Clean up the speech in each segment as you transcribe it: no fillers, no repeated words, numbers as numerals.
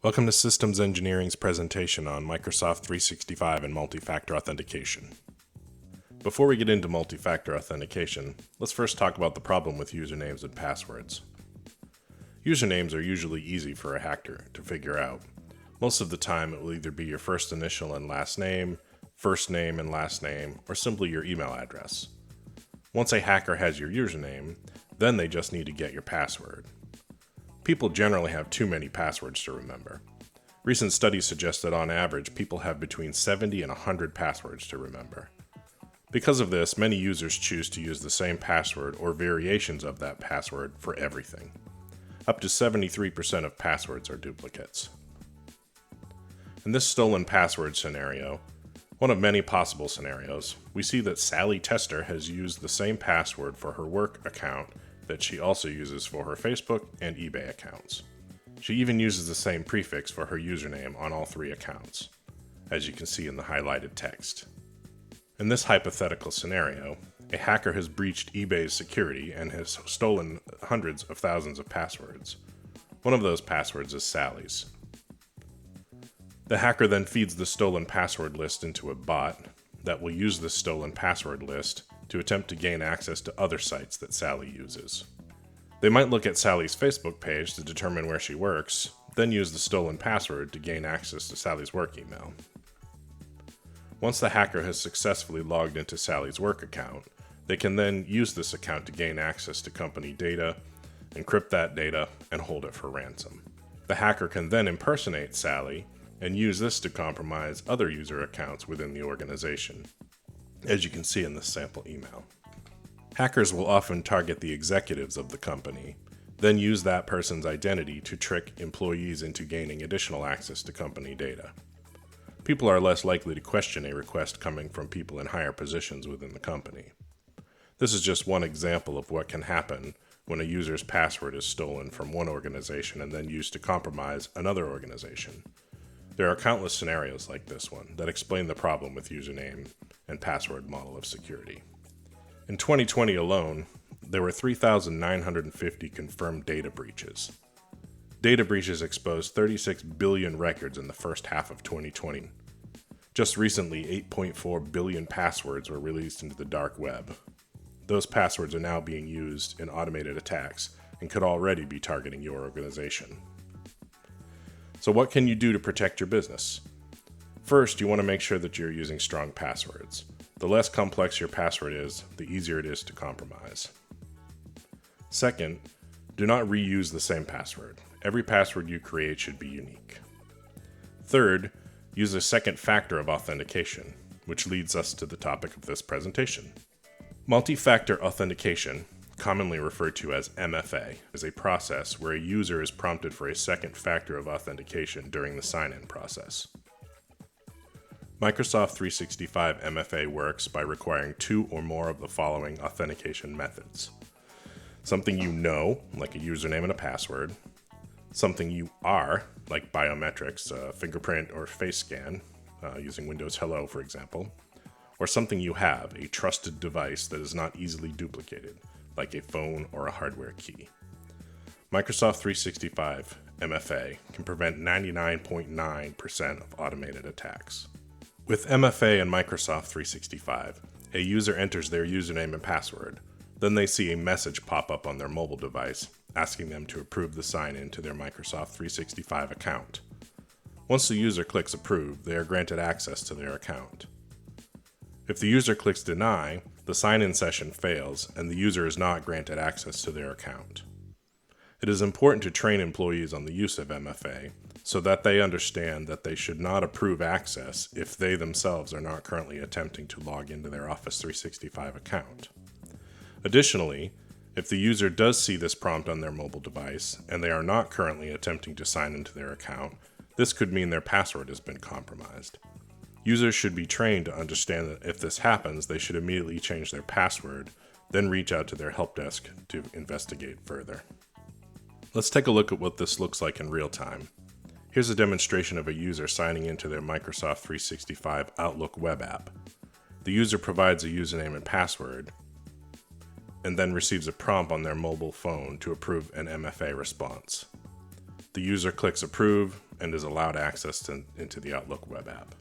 Welcome to Systems Engineering's presentation on Microsoft 365 and multi-factor authentication. Before we get into multi-factor authentication, let's first talk about the problem with usernames and passwords. Usernames are usually easy for a hacker to figure out. Most of the time it will either be your first initial and last name, first name and last name, or simply your email address. Once a hacker has your username, then they just need to get your password. People generally have too many passwords to remember. Recent studies suggest that on average, people have between 70 and 100 passwords to remember. Because of this, many users choose to use the same password or variations of that password for everything. Up to 73% of passwords are duplicates. In this stolen password scenario, one of many possible scenarios, we see that Sally Tester has used the same password for her work account that she also uses for her Facebook and eBay accounts. She even uses the same prefix for her username on all three accounts, as you can see in the highlighted text. In this hypothetical scenario, a hacker has breached eBay's security and has stolen hundreds of thousands of passwords. One of those passwords is Sally's. The hacker then feeds the stolen password list into a bot that will use this stolen password list to attempt to gain access to other sites that Sally uses. They might look at Sally's Facebook page to determine where she works, then use the stolen password to gain access to Sally's work email. Once the hacker has successfully logged into Sally's work account, they can then use this account to gain access to company data, encrypt that data, and hold it for ransom. The hacker can then impersonate Sally and use this to compromise other user accounts within the organization, as you can see in this sample email. Hackers will often target the executives of the company, then use that person's identity to trick employees into gaining additional access to company data. People are less likely to question a request coming from people in higher positions within the company. This is just one example of what can happen when a user's password is stolen from one organization and then used to compromise another organization. There are countless scenarios like this one that explain the problem with username and password model of security. In 2020 alone, there were 3,950 confirmed data breaches. Data breaches exposed 36 billion records in the first half of 2020. Just recently, 8.4 billion passwords were released into the dark web. Those passwords are now being used in automated attacks and could already be targeting your organization. So what can you do to protect your business? First, you want to make sure that you're using strong passwords. The less complex your password is, the easier it is to compromise. Second, do not reuse the same password. Every password you create should be unique. Third, use a second factor of authentication, which leads us to the topic of this presentation. Multi-factor authentication, commonly referred to as MFA, is a process where a user is prompted for a second factor of authentication during the sign-in process. Microsoft 365 MFA works by requiring two or more of the following authentication methods. Something you know, like a username and a password. Something you are, like biometrics, a fingerprint or face scan, using Windows Hello, for example. Or something you have, a trusted device that is not easily duplicated, like a phone or a hardware key. Microsoft 365 MFA can prevent 99.9% of automated attacks. With MFA and Microsoft 365, a user enters their username and password, then they see a message pop up on their mobile device asking them to approve the sign-in to their Microsoft 365 account. Once the user clicks approve, they are granted access to their account. If the user clicks deny, the sign-in session fails and the user is not granted access to their account. It is important to train employees on the use of MFA so that they understand that they should not approve access if they themselves are not currently attempting to log into their Office 365 account. Additionally, if the user does see this prompt on their mobile device and they are not currently attempting to sign into their account, this could mean their password has been compromised. Users should be trained to understand that if this happens, they should immediately change their password, then reach out to their help desk to investigate further. Let's take a look at what this looks like in real time. Here's a demonstration of a user signing into their Microsoft 365 Outlook web app. The user provides a username and password, and then receives a prompt on their mobile phone to approve an MFA response. The user clicks approve and is allowed access into the Outlook web app.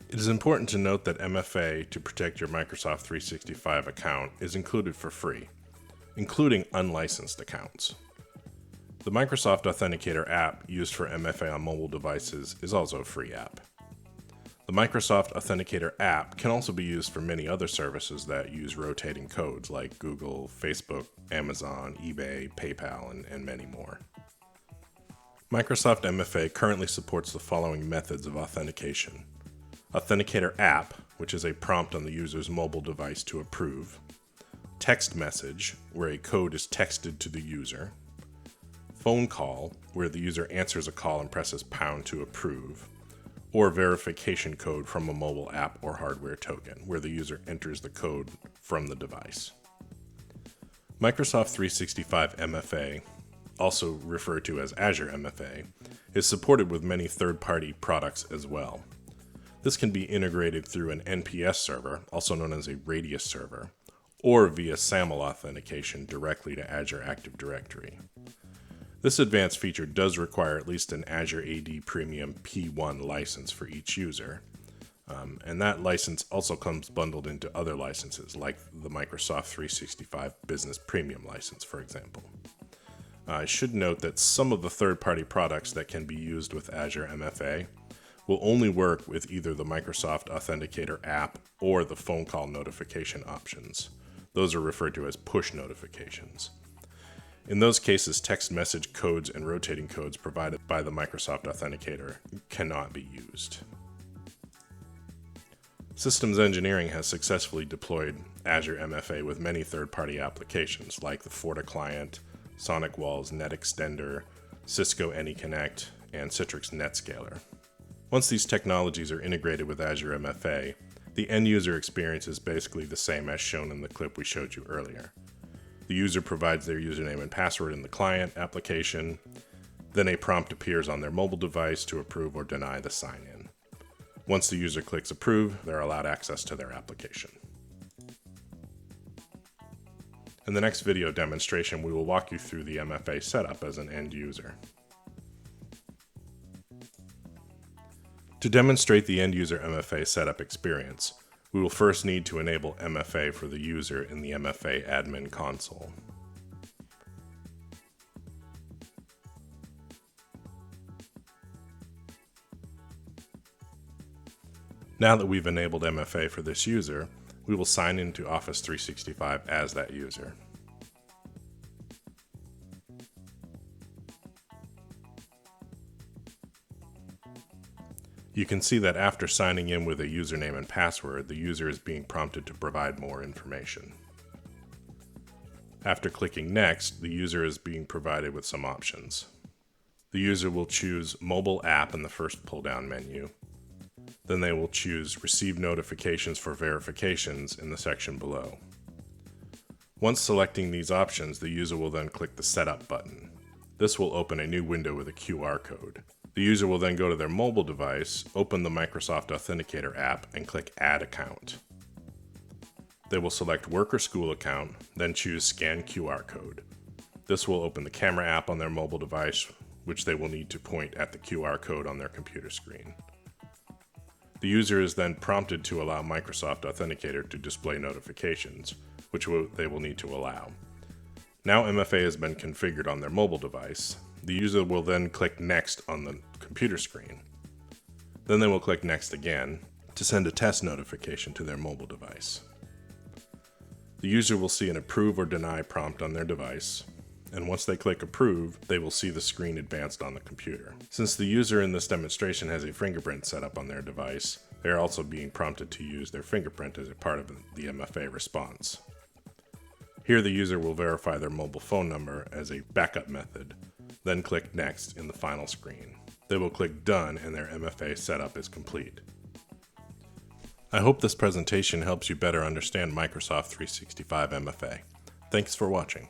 It is important to note that MFA to protect your Microsoft 365 account is included for free, including unlicensed accounts. The Microsoft Authenticator app used for MFA on mobile devices is also a free app. The Microsoft Authenticator app can also be used for many other services that use rotating codes like Google, Facebook, Amazon, eBay, PayPal, and many more. Microsoft MFA currently supports the following methods of authentication: Authenticator app, which is a prompt on the user's mobile device to approve; text message, where a code is texted to the user; phone call, where the user answers a call and presses pound to approve; or verification code from a mobile app or hardware token, where the user enters the code from the device. Microsoft 365 MFA, also referred to as Azure MFA, is supported with many third-party products as well. This can be integrated through an NPS server, also known as a Radius server, or via SAML authentication directly to Azure Active Directory. This advanced feature does require at least an Azure AD Premium P1 license for each user, and that license also comes bundled into other licenses, like the Microsoft 365 Business Premium license, for example. I should note that some of the third-party products that can be used with Azure MFA will only work with either the Microsoft Authenticator app or the phone call notification options. Those are referred to as push notifications. In those cases, text message codes and rotating codes provided by the Microsoft Authenticator cannot be used. Systems engineering has successfully deployed Azure MFA with many third-party applications like the FortiClient, SonicWall's NetExtender, Cisco AnyConnect, and Citrix NetScaler. Once these technologies are integrated with Azure MFA, the end-user experience is basically the same as shown in the clip we showed you earlier. The user provides their username and password in the client application, then a prompt appears on their mobile device to approve or deny the sign-in. Once the user clicks approve, they're allowed access to their application. In the next video demonstration, we will walk you through the MFA setup as an end user. To demonstrate the end user MFA setup experience, we will first need to enable MFA for the user in the MFA admin console. Now that we've enabled MFA for this user, we will sign into Office 365 as that user. You can see that after signing in with a username and password, the user is being prompted to provide more information. After clicking Next, the user is being provided with some options. The user will choose Mobile App in the first pull-down menu. Then they will choose Receive Notifications for Verifications in the section below. Once selecting these options, the user will then click the Setup button. This will open a new window with a QR code. The user will then go to their mobile device, open the Microsoft Authenticator app, and click Add Account. They will select Work or School Account, then choose Scan QR Code. This will open the camera app on their mobile device, which they will need to point at the QR code on their computer screen. The user is then prompted to allow Microsoft Authenticator to display notifications, which they will need to allow. Now MFA has been configured on their mobile device. The user will then click Next on the computer screen. Then they will click Next again to send a test notification to their mobile device. The user will see an Approve or Deny prompt on their device, and once they click Approve, they will see the screen advanced on the computer. Since the user in this demonstration has a fingerprint set up on their device, they are also being prompted to use their fingerprint as a part of the MFA response. Here the user will verify their mobile phone number as a backup method, then click Next in the final screen. They will click Done and their MFA setup is complete. I hope this presentation helps you better understand Microsoft 365 MFA. Thanks for watching.